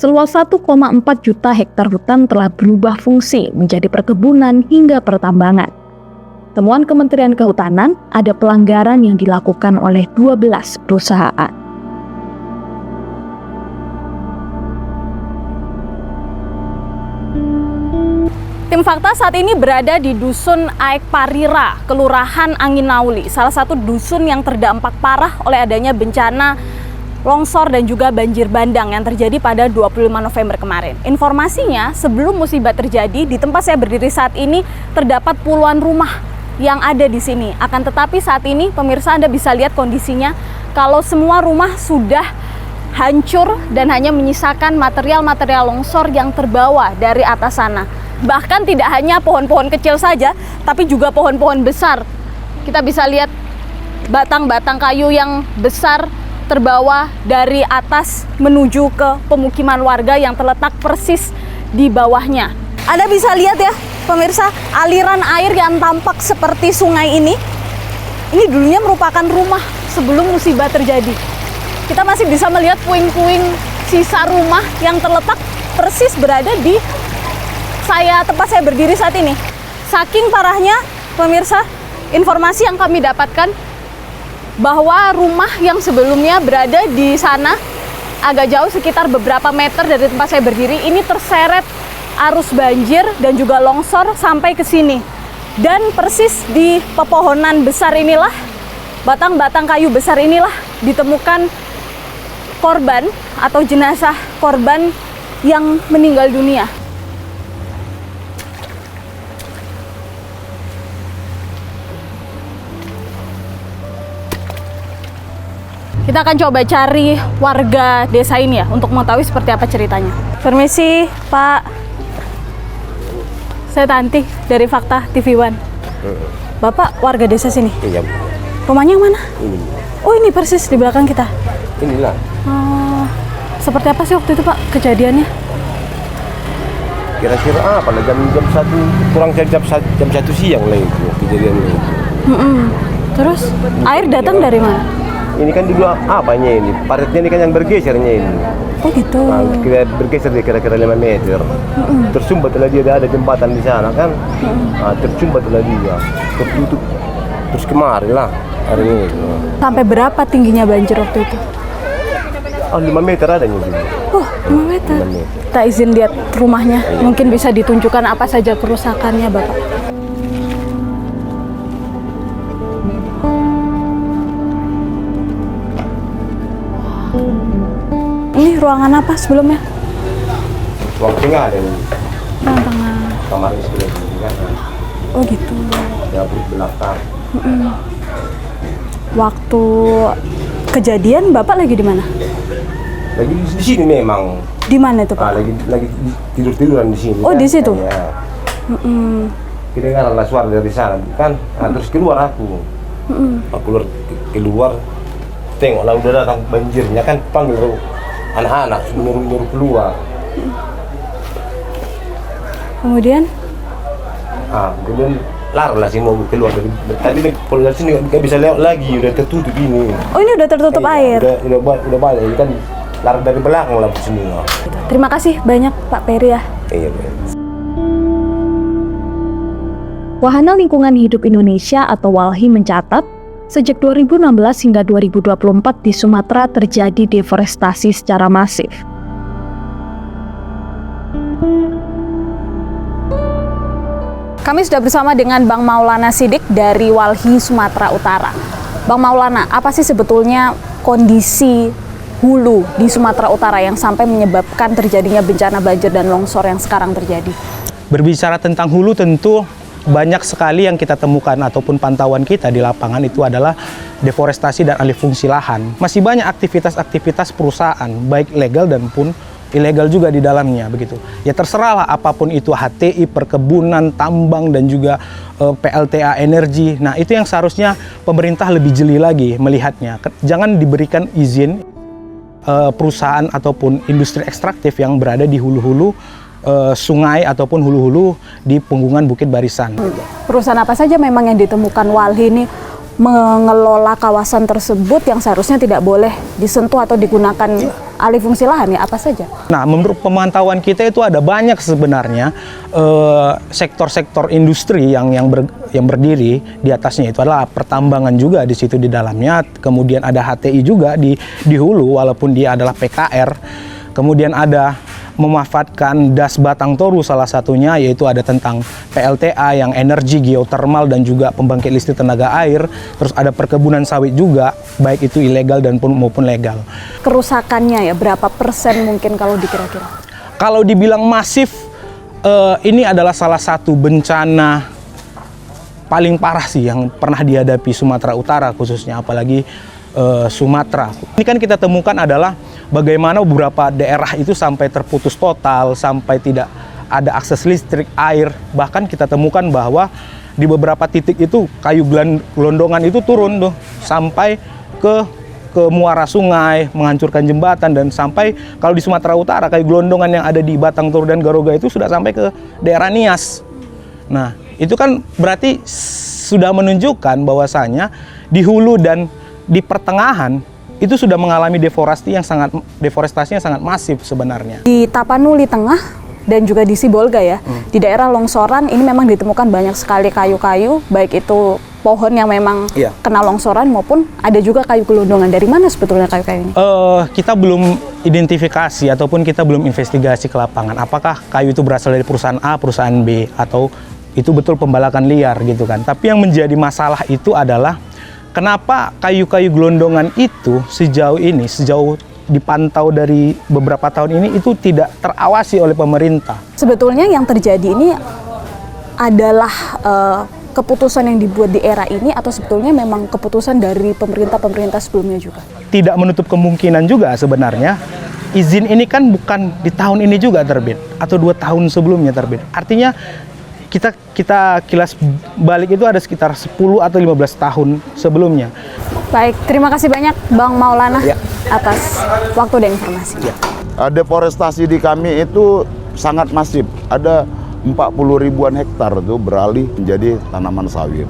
Seluas 1,4 juta hektar hutan telah berubah fungsi menjadi perkebunan hingga pertambangan. Temuan Kementerian Kehutanan, ada pelanggaran yang dilakukan oleh 12 perusahaan. Tim Fakta saat ini berada di Dusun Aek Parira, Kelurahan Angin Nauli, salah satu dusun yang terdampak parah oleh adanya bencana longsor dan juga banjir bandang yang terjadi pada 25 November kemarin. Informasinya, sebelum musibah terjadi, di tempat saya berdiri saat ini terdapat puluhan rumah yang ada di sini. Akan tetapi saat ini, pemirsa, Anda bisa lihat kondisinya kalau semua rumah sudah hancur dan hanya menyisakan material-material longsor yang terbawa dari atas sana. Bahkan tidak hanya pohon-pohon kecil saja, tapi juga pohon-pohon besar. Kita bisa lihat batang-batang kayu yang besar terbawa dari atas menuju ke pemukiman warga yang terletak persis di bawahnya. Anda bisa lihat ya, pemirsa, aliran air yang tampak seperti sungai ini dulunya merupakan rumah sebelum musibah terjadi. Kita masih bisa melihat puing-puing sisa rumah yang terletak persis berada di tempat saya berdiri saat ini. Saking parahnya, pemirsa, informasi yang kami dapatkan bahwa rumah yang sebelumnya berada di sana agak jauh, sekitar beberapa meter dari tempat saya berdiri, ini terseret arus banjir dan juga longsor sampai ke sini. Dan persis di pepohonan besar inilah, batang-batang kayu besar inilah ditemukan korban atau jenazah korban yang meninggal dunia. Kita akan coba cari warga desa ini ya, untuk mengetahui seperti apa ceritanya. Permisi, Pak. Saya Tanti dari Fakta TV One. Bapak warga desa sini? Iya. Rumahnya yang mana? Ini. Oh, ini persis di belakang kita. Inilah. Seperti apa sih waktu itu, Pak, kejadiannya? Kira-kira apa? Jam 1, kurang jam 1 siang lah itu kejadiannya. Terus air datang dari mana? Ini kan dulu apanya ini? Paritnya ini kan yang bergesernya ini. Oh gitu. Nah, bergeser dia kira-kira 5 meter. Tersumbatlah dia, ada jembatan di sana kan. Nah, tersumbatlah dia. Tertutup. Terus kemarin lah hari ini. Sampai berapa tingginya banjir waktu itu? 5 meter adanya juga. Oh, 5 meter. 5 meter. Kita izin lihat rumahnya. Mungkin bisa ditunjukkan apa saja kerusakannya, Bapak. Ini ruangan apa sebelumnya? Ruang tengah ada ini. Ruang tengah. Kamarnya sebelah sini kan. Oh gitu. Dapur belakang. Waktu kejadian Bapak lagi di mana? Lagi di sini memang. Di mana itu, Pak? Lagi tidur-tiduran di sini. Oh, kan? di situ? Ya. Kedengaran lah suara dari sana kan. Nah, terus keluar aku. Aku keluar. Tengoklah udah datang banjirnya kan, panggil anak-anak nyuruh keluar. Kemudian? Kemudian larlah sih mau keluar tadi kalau dari sini nggak bisa lewat lagi, udah tertutup ini. Oh, ini udah tertutup air. Udah banyak ini kan, lar dari belakang lah semua. Terima kasih banyak Pak Peri ya. Iya. Wahana Lingkungan Hidup Indonesia atau WALHI mencatat, sejak 2016 hingga 2024 di Sumatera terjadi deforestasi secara masif. Kami sudah bersama dengan Bang Maulana Sidik dari WALHI Sumatera Utara. Bang Maulana, apa sih sebetulnya kondisi hulu di Sumatera Utara yang sampai menyebabkan terjadinya bencana banjir dan longsor yang sekarang terjadi? Berbicara tentang hulu, tentu banyak sekali yang kita temukan ataupun pantauan kita di lapangan itu adalah deforestasi dan alih fungsi lahan. Masih banyak aktivitas-aktivitas perusahaan, baik legal dan pun ilegal juga di dalamnya begitu. Ya terserahlah apapun itu, HTI, perkebunan, tambang dan juga PLTA energi. Nah, itu yang seharusnya pemerintah lebih jeli lagi melihatnya. Jangan diberikan izin perusahaan ataupun industri ekstraktif yang berada di hulu-hulu sungai ataupun hulu-hulu di punggungan Bukit Barisan. Perusahaan apa saja memang yang ditemukan WALHI ini mengelola kawasan tersebut yang seharusnya tidak boleh disentuh atau digunakan alih fungsi lahan ya, apa saja? Nah, menurut pemantauan kita itu ada banyak sebenarnya sektor-sektor industri yang berdiri di atasnya. Itu adalah pertambangan juga di situ di dalamnya, kemudian ada HTI juga di hulu walaupun dia adalah PKR. Kemudian ada memanfaatkan das Batang Toru salah satunya, yaitu ada tentang PLTA yang energi geotermal dan juga pembangkit listrik tenaga air. Terus ada perkebunan sawit juga, baik itu ilegal dan maupun legal. Kerusakannya ya, berapa persen mungkin kalau dikira-kira? Kalau dibilang masif, ini adalah salah satu bencana paling parah sih yang pernah dihadapi Sumatera Utara khususnya, apalagi Sumatera. Ini kan kita temukan adalah bagaimana beberapa daerah itu sampai terputus total, sampai tidak ada akses listrik, air. Bahkan kita temukan bahwa di beberapa titik itu kayu gelondongan itu turun tuh sampai ke muara sungai, menghancurkan jembatan, dan sampai kalau di Sumatera Utara kayu gelondongan yang ada di Batang Toru dan Garoga itu sudah sampai ke daerah Nias. Nah, itu kan berarti sudah menunjukkan bahwasanya di hulu dan di pertengahan itu sudah mengalami deforestasi yang sangat masif sebenarnya. Di Tapanuli Tengah dan juga di Sibolga ya, di daerah longsoran ini memang ditemukan banyak sekali kayu-kayu, baik itu pohon yang memang kena longsoran maupun ada juga kayu gelondongan. Dari mana sebetulnya kayu-kayu ini? Kita belum identifikasi ataupun kita belum investigasi ke lapangan. Apakah kayu itu berasal dari perusahaan A, perusahaan B, atau itu betul pembalakan liar gitu kan. Tapi yang menjadi masalah itu adalah kenapa kayu-kayu gelondongan itu sejauh dipantau dari beberapa tahun ini itu tidak terawasi oleh pemerintah. Sebetulnya yang terjadi ini adalah keputusan yang dibuat di era ini atau sebetulnya memang keputusan dari pemerintah sebelumnya juga? Tidak menutup kemungkinan juga sebenarnya. Izin ini kan bukan di tahun ini juga terbit atau 2 tahun sebelumnya terbit. Artinya kita kilas balik itu ada sekitar 10 atau 15 tahun sebelumnya. Baik, terima kasih banyak Bang Maulana atas waktu dan informasi. Deforestasi di kami itu sangat masif. Ada 40 ribuan hektar itu beralih menjadi tanaman sawit.